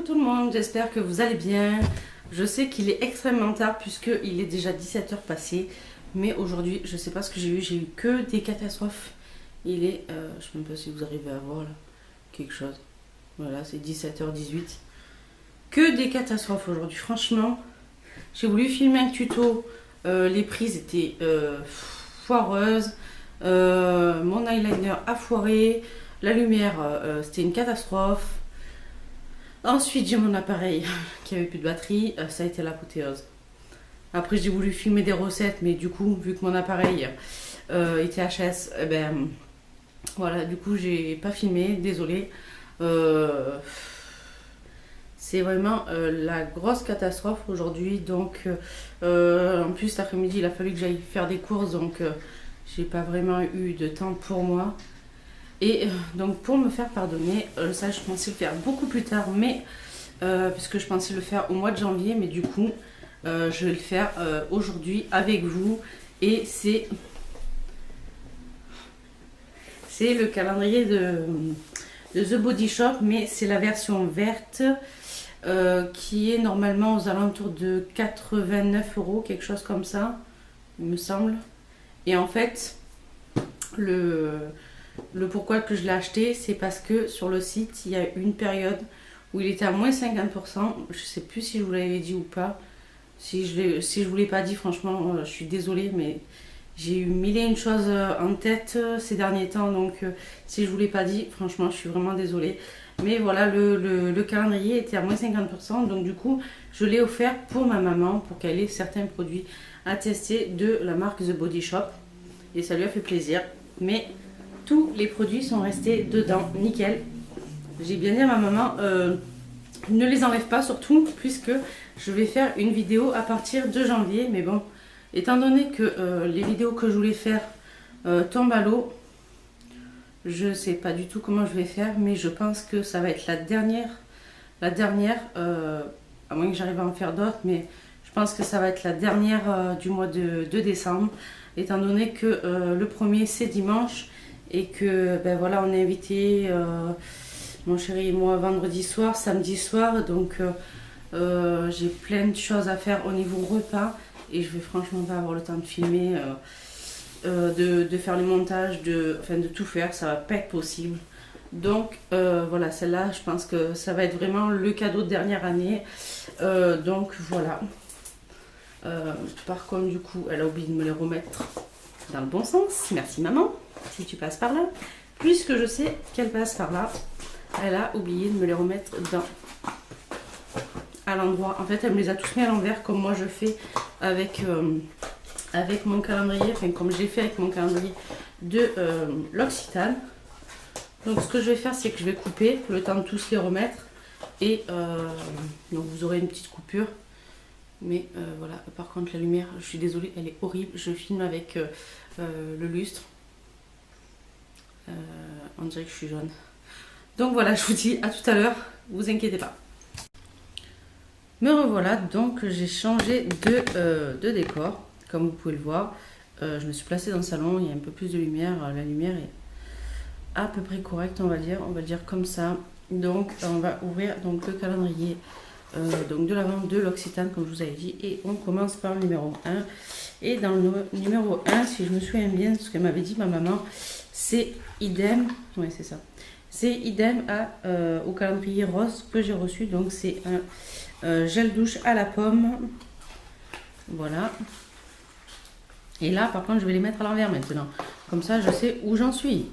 Coucou tout le monde, j'espère que vous allez bien. Je sais qu'il est extrêmement tard puisqu'il est déjà 17 h passé. Mais aujourd'hui, je sais pas ce que j'ai eu que des catastrophes. Il est, je sais même pas si vous arrivez à voir là, quelque chose. Voilà, c'est 17 h 18. Que des catastrophes aujourd'hui, franchement. J'ai voulu filmer un tuto, les prises étaient foireuses. Mon eyeliner a foiré. La lumière, c'était une catastrophe. Ensuite, j'ai mon appareil qui avait plus de batterie, ça a été l'apothéose. Après, j'ai voulu filmer des recettes, mais du coup, vu que mon appareil était HS, eh ben voilà, du coup, j'ai pas filmé, désolée. C'est vraiment la grosse catastrophe aujourd'hui. Donc, en plus, cet après-midi, il a fallu que j'aille faire des courses, donc j'ai pas vraiment eu de temps pour moi. Et donc pour me faire pardonner, ça je pensais le faire beaucoup plus tard, mais puisque je pensais le faire au mois de janvier, mais du coup je vais le faire aujourd'hui avec vous. Et c'est le calendrier de The Body Shop, mais c'est la version verte qui est normalement aux alentours de 89 €, quelque chose comme ça, il me semble. Et en fait, le pourquoi que je l'ai acheté, c'est parce que sur le site, il y a une période où il était à moins 50%. Je sais plus si je vous l'avais dit ou pas. Si je vous l'ai pas dit, franchement, je suis désolée, mais j'ai eu mille et une choses en tête ces derniers temps. Donc, si je vous l'ai pas dit, franchement, je suis vraiment désolée. Mais voilà, le calendrier était à moins 50%. Donc, du coup, je l'ai offert pour ma maman, pour qu'elle ait certains produits à tester de la marque The Body Shop. Et ça lui a fait plaisir. Mais tous les produits sont restés dedans, nickel. J'ai bien dit à ma maman, ne les enlève pas surtout, puisque je vais faire une vidéo à partir de janvier. Mais bon, étant donné que les vidéos que je voulais faire tombent à l'eau, je sais pas du tout comment je vais faire, mais je pense que ça va être la dernière, à moins que j'arrive à en faire d'autres, mais je pense que ça va être la dernière du mois de décembre, étant donné que le premier c'est dimanche. Et que ben voilà, on est invité, mon chéri et moi, vendredi soir, samedi soir. Donc j'ai plein de choses à faire au niveau repas. Et je vais franchement pas avoir le temps de filmer, de faire le montage, de tout faire. Ça va pas être possible. Donc voilà, celle-là, je pense que ça va être vraiment le cadeau de dernière année. Donc voilà. Par contre, du coup, elle a oublié de me les remettre dans le bon sens. Merci maman, si tu passes par là. Puisque je sais qu'elle passe par là, elle a oublié de me les remettre à l'endroit. En fait, elle me les a tous mis à l'envers, comme moi je fais avec mon calendrier, enfin comme j'ai fait avec mon calendrier de l'Occitane. Donc ce que je vais faire, c'est que je vais couper le temps de tous les remettre. Et donc vous aurez une petite coupure. Mais voilà, par contre la lumière, je suis désolée, elle est horrible. Je filme avec le lustre. On dirait que je suis jaune. Donc voilà, je vous dis à tout à l'heure, vous inquiétez pas. Me revoilà, donc j'ai changé de décor, comme vous pouvez le voir. Je me suis placée dans le salon, il y a un peu plus de lumière. La lumière est à peu près correcte, on va dire comme ça. Donc on va ouvrir donc, le calendrier donc de la vente de l'Occitane, comme je vous avais dit, et on commence par le numéro 1. Et dans le numéro 1, si je me souviens bien, ce qu'elle m'avait dit ma maman, c'est idem, ouais c'est ça, c'est idem au calendrier rose que j'ai reçu. Donc c'est un gel douche à la pomme, voilà. Et là par contre je vais les mettre à l'envers maintenant, comme ça je sais où j'en suis,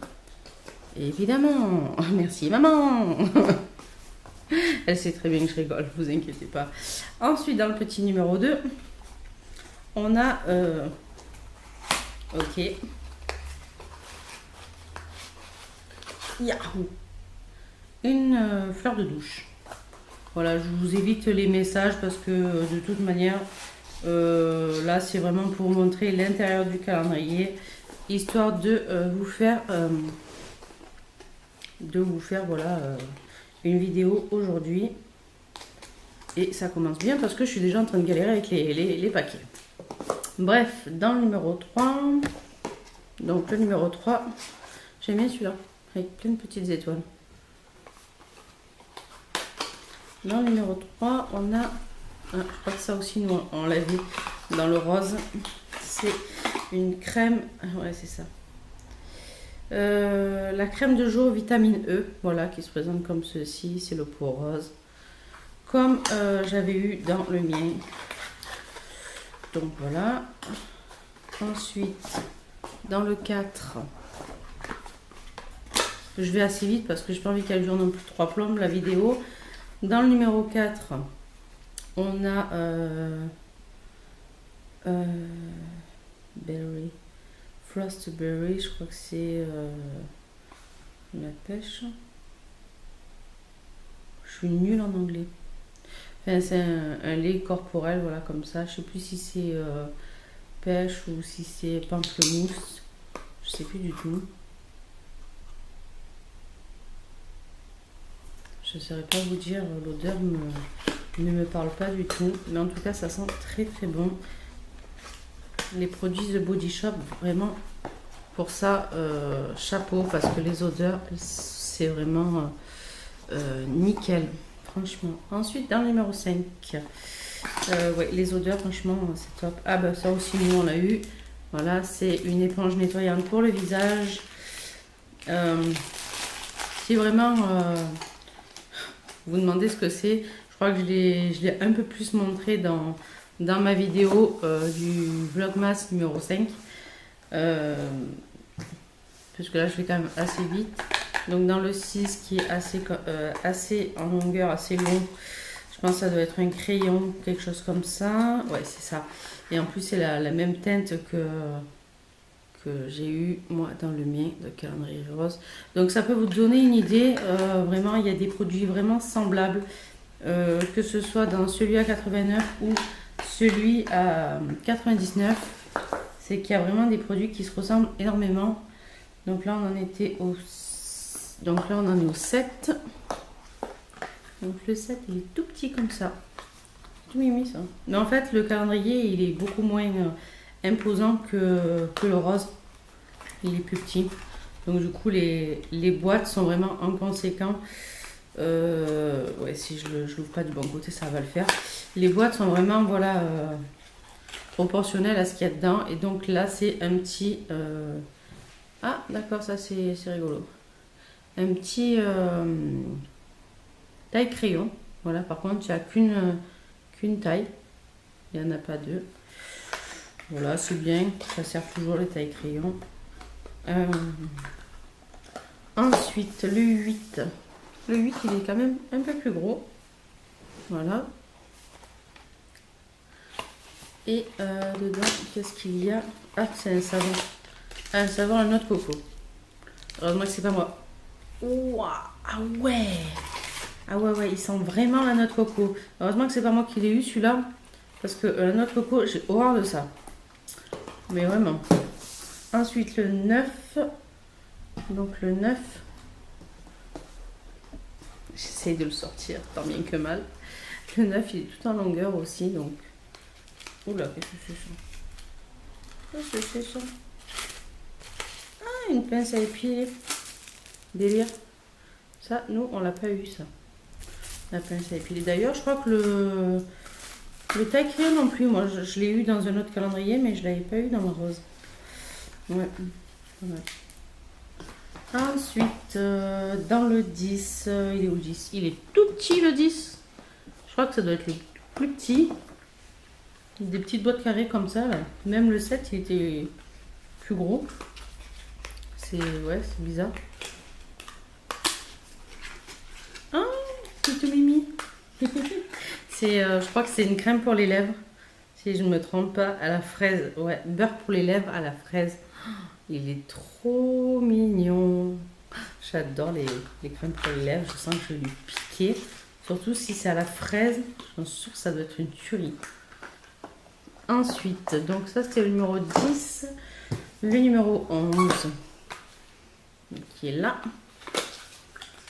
évidemment. Merci maman. Elle sait très bien que je rigole, vous inquiétez pas. Ensuite, dans le petit numéro 2, on a... ok. Yahoo! Une fleur de douche. Voilà, je vous évite les messages parce que de toute manière, là, c'est vraiment pour montrer l'intérieur du calendrier, histoire de vous faire... voilà... une vidéo aujourd'hui. Et ça commence bien parce que je suis déjà en train de galérer avec les paquets. Bref, dans le numéro 3, donc le numéro 3, j'aime bien celui-là avec plein de petites étoiles. Dans le numéro 3, on a, je crois que ça aussi, nous, on l'a vu dans le rose. C'est une crème, ouais, c'est ça. La crème de jour vitamine E, voilà, qui se présente comme ceci, c'est le pot rose. Comme j'avais eu dans le mien. Donc voilà. Ensuite, dans le 4, je vais assez vite parce que j'ai pas envie qu'elle dure non plus 3 plombes la vidéo. Dans le numéro 4, on a berry, frostberry, je crois que c'est la pêche. Je suis nulle en anglais. Enfin, c'est un lait corporel, voilà, comme ça. Je sais plus si c'est pêche ou si c'est pamplemousse. Je sais plus du tout. Je ne saurais pas vous dire, l'odeur ne me parle pas du tout. Mais en tout cas, ça sent très très bon. Les produits de Body Shop, vraiment, pour ça, chapeau, parce que les odeurs, c'est vraiment nickel, franchement. Ensuite, dans le numéro 5, ouais, les odeurs, franchement, c'est top. Ah bah ça aussi, nous, on l'a eu. Voilà, c'est une éponge nettoyante pour le visage. Si vraiment vous demandez ce que c'est, je crois que je l'ai un peu plus montré dans ma vidéo du Vlogmas numéro 5. Puisque là, je vais quand même assez vite. Donc dans le 6 qui est assez en longueur, assez long, je pense que ça doit être un crayon, quelque chose comme ça. Ouais, c'est ça. Et en plus, c'est la même teinte que j'ai eu moi dans le mien de calendrier rose. Donc ça peut vous donner une idée. Vraiment, il y a des produits vraiment semblables, que ce soit dans celui à 89 ou celui à 99. C'est qu'il y a vraiment des produits qui se ressemblent énormément. Donc là, on en était au... Donc là, on en est au 7. Donc le 7, il est tout petit comme ça. Tout mimi, ça. Mais en fait, le calendrier, il est beaucoup moins imposant que le rose. Il est plus petit. Donc du coup, les boîtes sont vraiment en conséquent. Ouais, si je l'ouvre pas du bon côté, ça va le faire. Les boîtes sont vraiment, voilà, proportionnelles à ce qu'il y a dedans. Et donc là, c'est un petit... Ah, d'accord, ça c'est rigolo. Un petit taille crayon. Voilà, par contre, il n'y a qu'une taille. Il n'y en a pas deux. Voilà, c'est bien. Ça sert toujours les tailles crayons. Ensuite, le 8. Le 8, il est quand même un peu plus gros. Voilà. Et dedans, qu'est-ce qu'il y a? Ah, c'est un savon. Un savon à noix de coco. Heureusement que c'est pas moi. Ouah, ah ouais. Ah ouais, ouais, il sent vraiment la noix de coco. Heureusement que c'est pas moi qui l'ai eu celui-là. Parce que la noix de coco, j'ai horreur de ça. Mais vraiment. Ensuite, le 9. Donc le 9. J'essaye de le sortir, tant bien que mal. Le 9, il est tout en longueur aussi. Donc. Oula, qu'est-ce que c'est ça? Qu'est-ce que c'est ça? Ah, une pince à épiler. Délire. Ça, nous, on l'a pas eu, ça. La pince à épiler. D'ailleurs, je crois que le taille crayon non plus. Moi, je l'ai eu dans un autre calendrier, mais je l'avais pas eu dans ma rose. Ouais. Voilà. Ensuite, dans le 10, il est où le 10? Il est tout petit, le 10. Je crois que ça doit être le plus petit. Des petites boîtes carrées comme ça, là. Même le 7, il était plus gros. Ouais, c'est bizarre. Ah, c'est tout mimi. Je crois que c'est une crème pour les lèvres. Si je ne me trompe pas, à la fraise. Ouais, beurre pour les lèvres à la fraise. Il est trop mignon. J'adore les crèmes pour les lèvres. Je sens que je vais lui piquer. Surtout si c'est à la fraise. Je suis sûre que ça doit être une tuerie. Ensuite, donc ça c'était le numéro 10. Le numéro 11. Qui est là.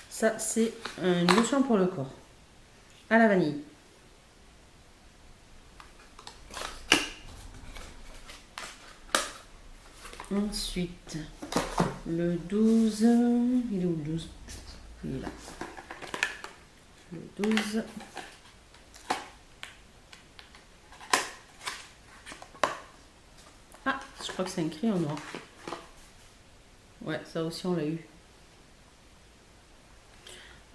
Ça c'est une lotion pour le corps. À la vanille. Ensuite, le 12, il est où le 12? Il est là. Le 12. Ah, je crois que c'est un crayon noir. Ouais, ça aussi on l'a eu.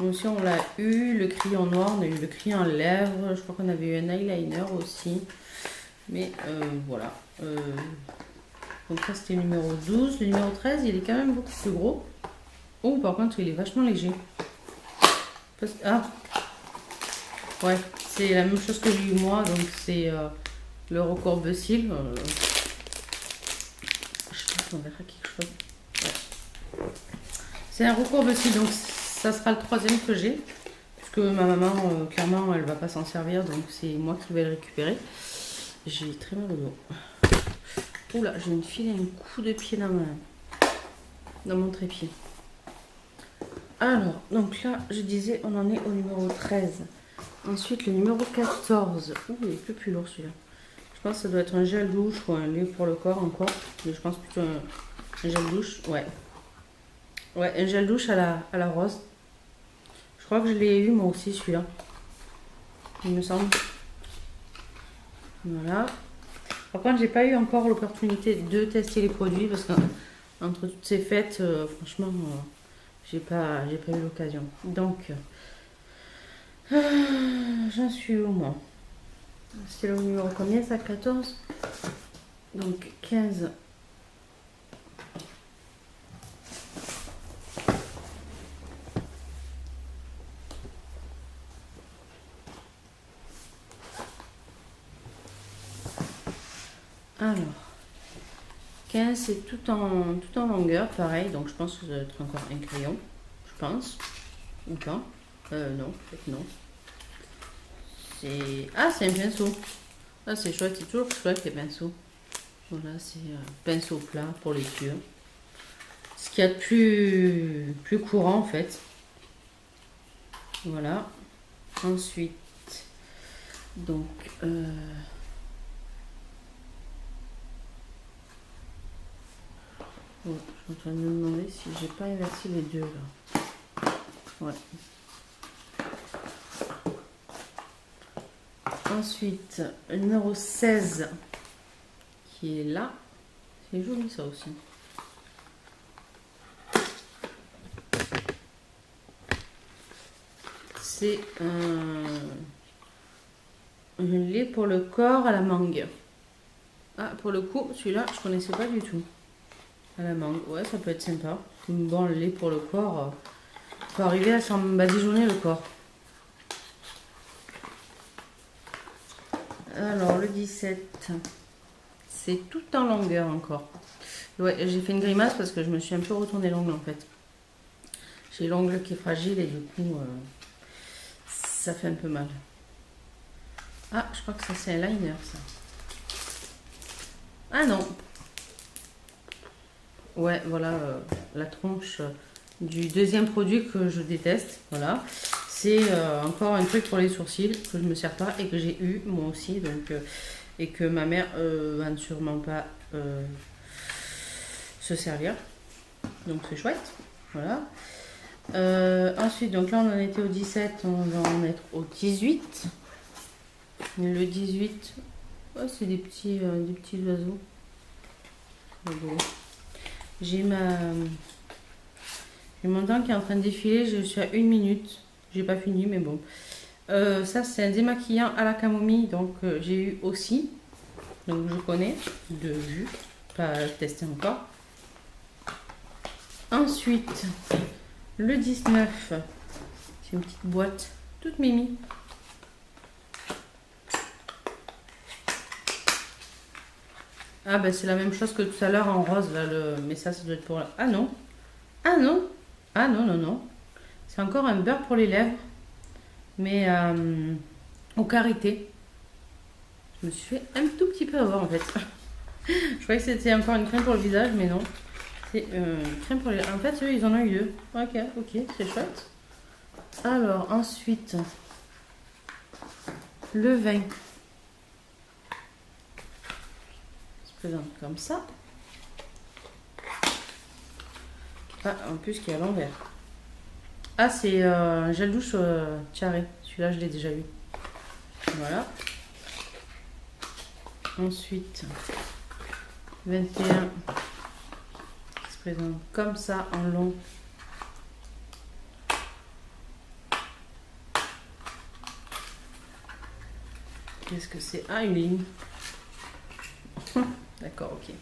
Nous aussi on l'a eu, le crayon noir, on a eu le crayon à lèvres, je crois qu'on avait eu un eyeliner aussi. Mais voilà. Donc ça c'était le numéro 12. Le numéro 13, il est quand même beaucoup plus gros. Oh, par contre, il est vachement léger. Ah, ouais, c'est la même chose que j'ai eu moi, donc c'est le recourbe cils. Je sais pas si on verra quelque chose. Ouais. C'est un recourbe cils, donc ça sera le troisième que j'ai. Puisque ma maman, clairement, elle va pas s'en servir, donc c'est moi qui vais le récupérer. J'ai très mal au dos. Oula, je viens de filer un coup de pied dans mon trépied. Alors, donc là, je disais, on en est au numéro 13. Ensuite, le numéro 14. Ouh, il est plus lourd celui-là. Je pense que ça doit être un gel douche ou un lait pour le corps encore. Mais je pense plutôt un gel douche. Ouais. Ouais, un gel douche à la rose. Je crois que je l'ai eu moi aussi celui-là. Il me semble. Voilà. Par contre, j'ai pas eu encore l'opportunité de tester les produits parce qu'entre toutes ces fêtes, franchement, j'ai pas eu l'occasion. Donc, j'en suis où moi? C'est le numéro combien ça? 14. Donc 15. Alors, 15 c'est tout en longueur, pareil, donc je pense que ça doit être encore un crayon, je pense, ou pas. Non, peut-être non. Ah, c'est un pinceau. Ah, c'est chouette, c'est toujours chouette les pinceaux. Voilà, c'est pinceau plat pour les yeux. Ce qu'il y a de plus courant en fait. Voilà. Ensuite, donc... Ouais, je suis en train de me demander si j'ai pas inversé les deux là. Ouais. Ensuite, le numéro 16 qui est là. C'est joli ça aussi. C'est un lait pour le corps à la mangue. Ah, pour le coup, celui-là, je connaissais pas du tout. À la mangue, ouais, ça peut être sympa. Bon, le lait pour le corps, faut arriver à s'en badigeonner le corps. Alors, le 17, c'est tout en longueur encore. Ouais, j'ai fait une grimace parce que je me suis un peu retourné l'ongle en fait. J'ai l'ongle qui est fragile et du coup, ça fait un peu mal. Ah, je crois que ça c'est un liner ça. Ah non. Ouais, voilà la tronche du deuxième produit que je déteste. Voilà. C'est encore un truc pour les sourcils que je me sers pas et que j'ai eu moi aussi. Donc, et que ma mère va ne sûrement pas se servir. Donc c'est chouette. Voilà. Ensuite, donc là on en était au 17, on va en être au 18. Le 18, oh, c'est des petits oiseaux. J'ai mon dent qui est en train de défiler, je suis à 1 minute. J'ai pas fini, mais bon. Ça, c'est un démaquillant à la camomille, donc j'ai eu aussi. Donc je connais de vue, pas testé encore. Ensuite, le 19, c'est une petite boîte toute mimi. Ah bah c'est la même chose que tout à l'heure en rose là, mais ça doit être pour la... Ah non. Ah non. Ah non, non, non. C'est encore un beurre pour les lèvres, mais au karité. Je me suis fait un tout petit peu avoir en fait. Je croyais que c'était encore une crème pour le visage, mais non. C'est une crème pour les lèvres. En fait, eux, ils en ont eu deux. Ok, ok, c'est chouette. Alors, ensuite, le vin. Présente comme ça. Ah, en plus qui est à l'envers. Ah, c'est un gel douche Tiare. Celui-là, je l'ai déjà eu. Voilà. Ensuite, 21 qui se présente comme ça en long. Qu'est-ce que c'est? Ah, une ligne. D'accord, ok.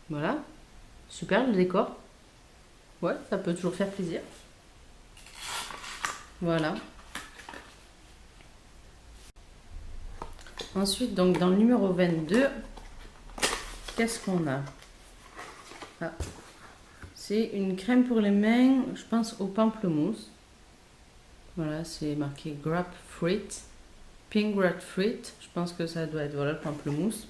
Voilà. Super le décor. Ouais, ça peut toujours faire plaisir. Voilà. Ensuite, donc dans le numéro 22, qu'est-ce qu'on a? Ah, c'est une crème pour les mains, je pense au pamplemousse. Voilà, c'est marqué grapefruit, pink grapefruit. Je pense que ça doit être voilà, le pamplemousse.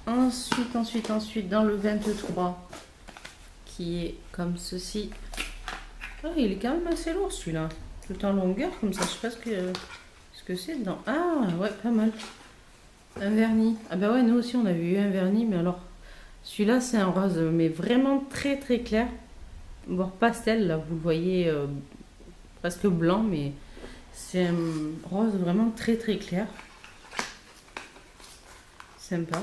Ensuite, dans le 23, qui est comme ceci. Ah, il est quand même assez lourd celui-là. Tout en longueur, comme ça, je sais pas ce que c'est dedans. Ah, ouais, pas mal. Un vernis. Ah bah ouais, nous aussi, on avait eu un vernis, mais alors, celui-là, c'est un rose, mais vraiment très très clair. Voire pastel, là, vous le voyez presque blanc, mais c'est un rose vraiment très très clair. Sympa.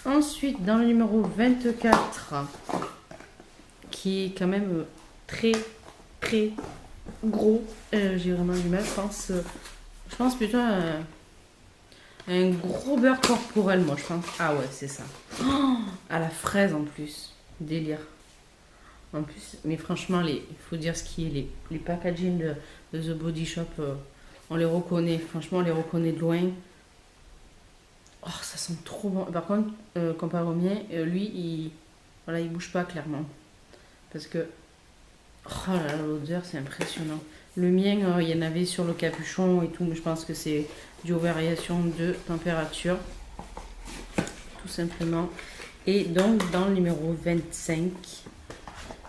Ensuite, dans le numéro 24, qui est quand même très très gros, j'ai vraiment du mal, je pense plutôt à un gros beurre corporel, moi je pense. Ah ouais, c'est ça. Oh, à la fraise en plus, délire. En plus, mais franchement, il faut dire ce qui est, les packaging de The Body Shop, on les reconnaît, franchement on les reconnaît de loin. Oh, ça sent trop bon. Par contre, comparé au mien, lui, voilà, il bouge pas clairement. Parce que, oh là là, l'odeur, c'est impressionnant. Le mien, il y en avait sur le capuchon et tout, mais je pense que c'est dû aux variations de température. Tout simplement. Et donc, dans le numéro 25,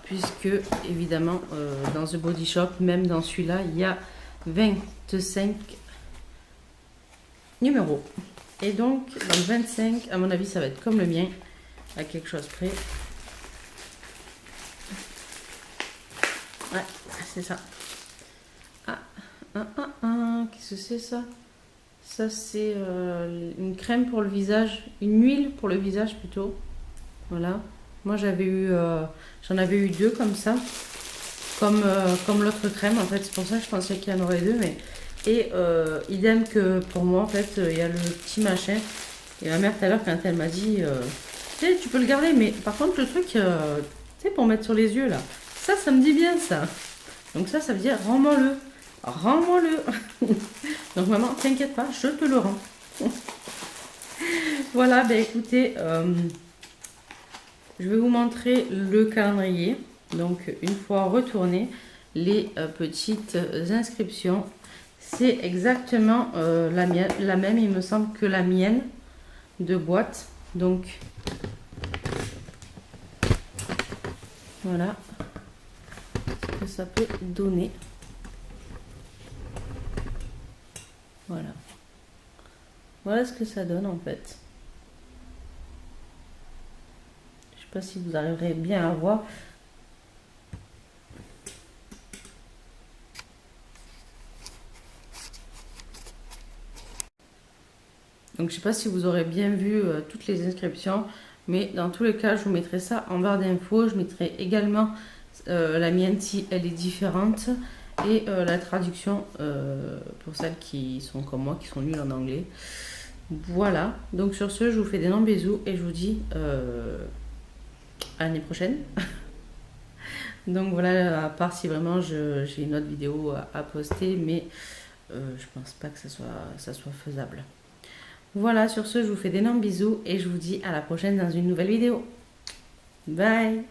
puisque, évidemment, dans The Body Shop, même dans celui-là, il y a 25 numéros. Et donc, dans le 25, à mon avis, ça va être comme le mien, à quelque chose près. Ouais, c'est ça. Qu'est-ce que c'est ça? Ça, c'est une crème pour le visage, une huile pour le visage plutôt. Voilà. Moi, j'en avais eu deux comme ça, comme l'autre crème. En fait, c'est pour ça que je pensais qu'il y en aurait deux, mais et idem que pour moi, en fait, il y a le petit machin. Et ma mère tout à l'heure, quand elle m'a dit, tu peux le garder, mais par contre le truc, tu sais, pour mettre sur les yeux là, ça me dit bien ça. Donc ça veut dire rends-moi-le. Rends-moi-le. Donc maman, t'inquiète pas, je te le rends. Voilà, ben écoutez, je vais vous montrer le calendrier. Donc une fois retourné, les petites inscriptions, c'est exactement la même, il me semble, que la mienne de boîte. Donc voilà ce que ça peut donner. Voilà ce que ça donne en fait. Je sais pas si vous arriverez bien à voir. Donc je sais pas si vous aurez bien vu toutes les inscriptions, mais dans tous les cas je vous mettrai ça en barre d'infos. Je mettrai également la mienne si elle est différente et la traduction pour celles qui sont comme moi, qui sont nulles en anglais. Voilà, donc sur ce je vous fais d'énormes bisous et je vous dis à l'année prochaine. Donc voilà, à part si vraiment j'ai une autre vidéo à poster, mais je pense pas que ça soit faisable. Voilà, sur ce, je vous fais d'énormes bisous et je vous dis à la prochaine dans une nouvelle vidéo. Bye!